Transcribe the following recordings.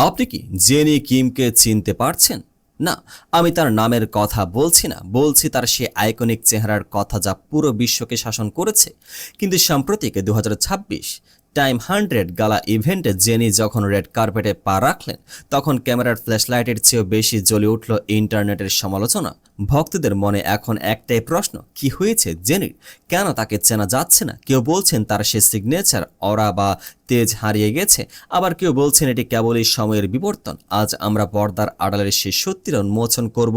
আপনি কি জেনি কিমকে চিনতে পারছেন? না, আমি তার নামের কথা বলছি না, বলছি তার সে আইকনিক চেহারার কথা যা পুরো বিশ্বকে শাসন করেছে। কিন্তু সাম্প্রতিক 2026 টাইম 100 গালা ইভেন্টে জেনি যখন রেড কার্পেটে পা রাখলেন, তখন ক্যামেরার ফ্ল্যাশলাইটের চেয়েও বেশি জ্বলে উঠল ইন্টারনেটের সমালোচনা। ভক্তদের মনে এখন একটাই প্রশ্ন, কি হয়েছে জেনির? কেন তাকে চেনা যাচ্ছে না? কেউ বলছেন তার সে সিগনেচার অরা বা তেজ হারিয়ে গেছে, আবার কেউ বলছেন এটি কেবলই সময়ের বিবর্তন। আজ আমরা পর্দার আড়ালের সেই সত্যির উন্মোচন করব,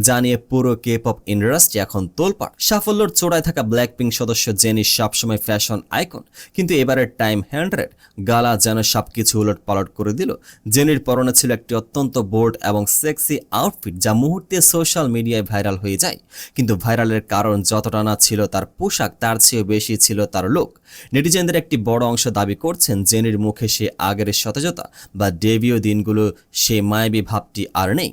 জানিয়ে পুরো কে পপ ইন্ডাস্ট্রি এখন তোলপাড়। সাফল্যের চূড়ায় থাকা ব্ল্যাকপিঙ্ক সদস্য জেনি সবসময় ফ্যাশন আইকন, কিন্তু এবারের টাইম 100 গালা যেন সবকিছু উলট পালট করে দিল। জেনির পরনে ছিল একটি অত্যন্ত বোল্ড এবং সেক্সি আউটফিট যা মুহূর্তে সোশ্যাল মিডিয়ায় ভাইরাল হয়ে যায়। কিন্তু ভাইরালের কারণ যতটা না ছিল তার পোশাক, তার চেয়েও বেশি ছিল তার লুক। নেটিজেনদের একটি বড় অংশ দাবি করছেন জেনির মুখে সে আগের সতেজতা বা ডেবিউ দিনগুলো সে মায়াবী ভাবটি আর নেই।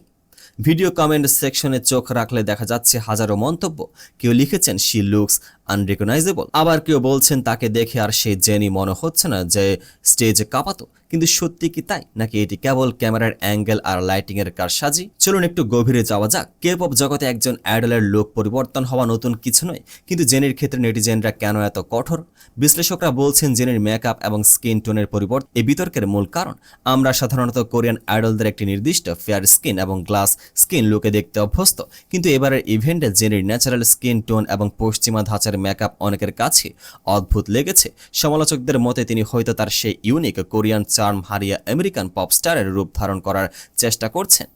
ভিডিও কমেন্ট সেকশনে চোখ রাখলে দেখা যাচ্ছে হাজারো মন্তব্য। কেউ লিখেছেন শি লুকস আনরিকগনাইজেবল, আবার কেউ বলছেন তাকে দেখে আর সেই জেনি মনে হচ্ছে না যে স্টেজে কাঁপাতো। কিন্তু সত্যি কি তাই, নাকি এটি কেবল ক্যামেরার অ্যাঙ্গেল আর লাইটিং এর কারসাজি? চলুন একটু গভীরে যাওয়া যাক। কে পপ জগতে একজন আইডলের লুক পরিবর্তন হওয়া নতুন কিছু নয়, কিন্তু জেনির ক্ষেত্রে নেটিজেনরা কেন এত কঠোর? বিশ্লেষকরা বলছেন জেনির মেকআপ এবং স্কিন টোনের পরিবর্তন এই বিতর্কের মূল কারণ। আমরা সাধারণত কোরিয়ান আইডলদের একটি নির্দিষ্ট ফেয়ার স্কিন এবং গ্লাস স্কিন লুকে দেখতে অভ্যস্ত, কিন্তু এবারের ইভেন্টে জেনির ন্যাচারাল স্কিন টোন এবং পশ্চিমা ধাঁচার মেকআপ অনেকের কাছে অদ্ভুত লেগেছে। সমালোচকদের মতে তিনি হয়তো তার সেই ইউনিক কোরিয়ান চার্ম হারিয়ে আমেরিকান পপ স্টারের রূপ ধারণ করার চেষ্টা করছেন।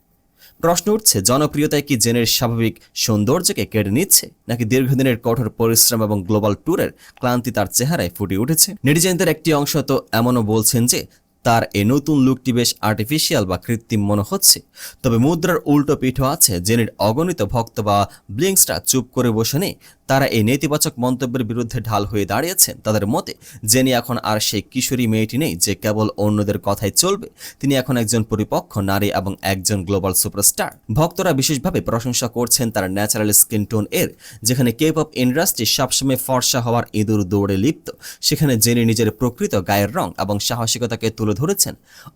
প্রশ্ন উঠছে, জনপ্রিয়তায় কি জেনের স্বাভাবিক সৌন্দর্যকে কেড়ে নিচ্ছে, নাকি দীর্ঘদিনের কঠোর পরিশ্রম এবং গ্লোবাল ট্যুরের ক্লান্তি তার চেহারায় ফুটে উঠেছে? নেটিজেনদের একটি অংশ তো এমনও বলছেন যে তার এই নতুন লুকটি বেশ আর্টিফিশিয়াল বা কৃত্রিম মনে হচ্ছে। তবে মুদ্রার উল্টো পিঠও আছে। জেনির অগণিত ভক্ত বা ব্লিংসটা চুপ করে বসে নেই, তারা এই নেতিবাচক মন্তব্যের বিরুদ্ধে ঢাল হয়ে দাঁড়িয়েছেন। তাদের মতে জেনি এখন আর সেই কিশোরী মেয়েটি নেই যে কেবল অন্যদের কথাই চলবে। তিনি এখন একজন পরিপক্ক নারী এবং একজন গ্লোবাল সুপারস্টার। ভক্তরা বিশেষভাবে প্রশংসা করছেন তার ন্যাচারাল স্কিন টোন এর। যেখানে কে পপ ইন্ডাস্ট্রি সবসময় ফর্সা হওয়ার ইঁদুর দৌড়ে লিপ্ত, সেখানে জেনি নিজের প্রকৃত গায়ের রং এবং সাহসিকতাকে তুলে ধরেছেন।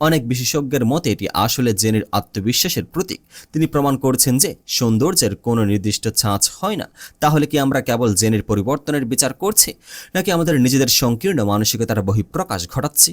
অনেক বিশেষজ্ঞের মতে এটি আসলে জেনির আত্মবিশ্বাসের প্রতীক। তিনি প্রমাণ করছেন যে সৌন্দর্যের কোনো নির্দিষ্ট ছাঁচ হয় না। তাহলে কি আমরা কেবল জেনির পরিবর্তনের বিচার করছি, নাকি আমাদের নিজেদের সংকীর্ণ মানসিকতার বহিঃপ্রকাশ ঘটাচ্ছি?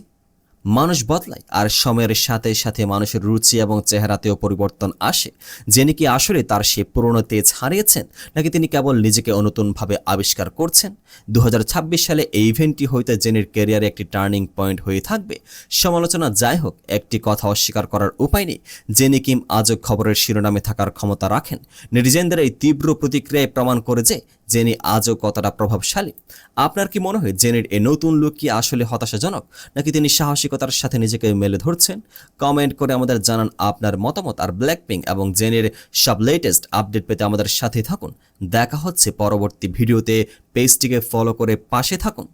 মানুষ বদলায়, আর সময়ের সাথে সাথে মানুষের রুচি এবং চেহারাতেও পরিবর্তন আসে। জেনি কি আসলে তার সে পুরনো তেজ হারিয়েছেন, নাকি তিনি কেবল নিজেকে নতুনভাবে আবিষ্কার করছেন? 2026 সালে এই ইভেন্টটি হয়তো জেনির ক্যারিয়ারে একটি টার্নিং পয়েন্ট হয়ে থাকবে। সমালোচনা যাই হোক, একটি কথা অস্বীকার করার উপায় নেই, জেনি কিম আজও খবরের শিরোনামে থাকার ক্ষমতা রাখেন। নেটিজেনদের এই তীব্র প্রতিক্রিয়ায় প্রমাণ করে যে জেনি আজও কতটা প্রভাবশালী। আপনার কি মনে হয় জেনির এই নতুন লুক কি আসলে হতাশাজনক, নাকি তিনি সাহসিকতার সাথে নিজেকে মেলে ধরছেন? কমেন্ট করে আমাদের জানান আপনার মতামত। আর ব্ল্যাকপিঙ্ক এবং জেনির সব লেটেস্ট আপডেট পেতে আমাদের সাথে থাকুন। দেখা হচ্ছে পরবর্তী ভিডিওতে। পেজটিকে ফলো করে পাশে থাকুন।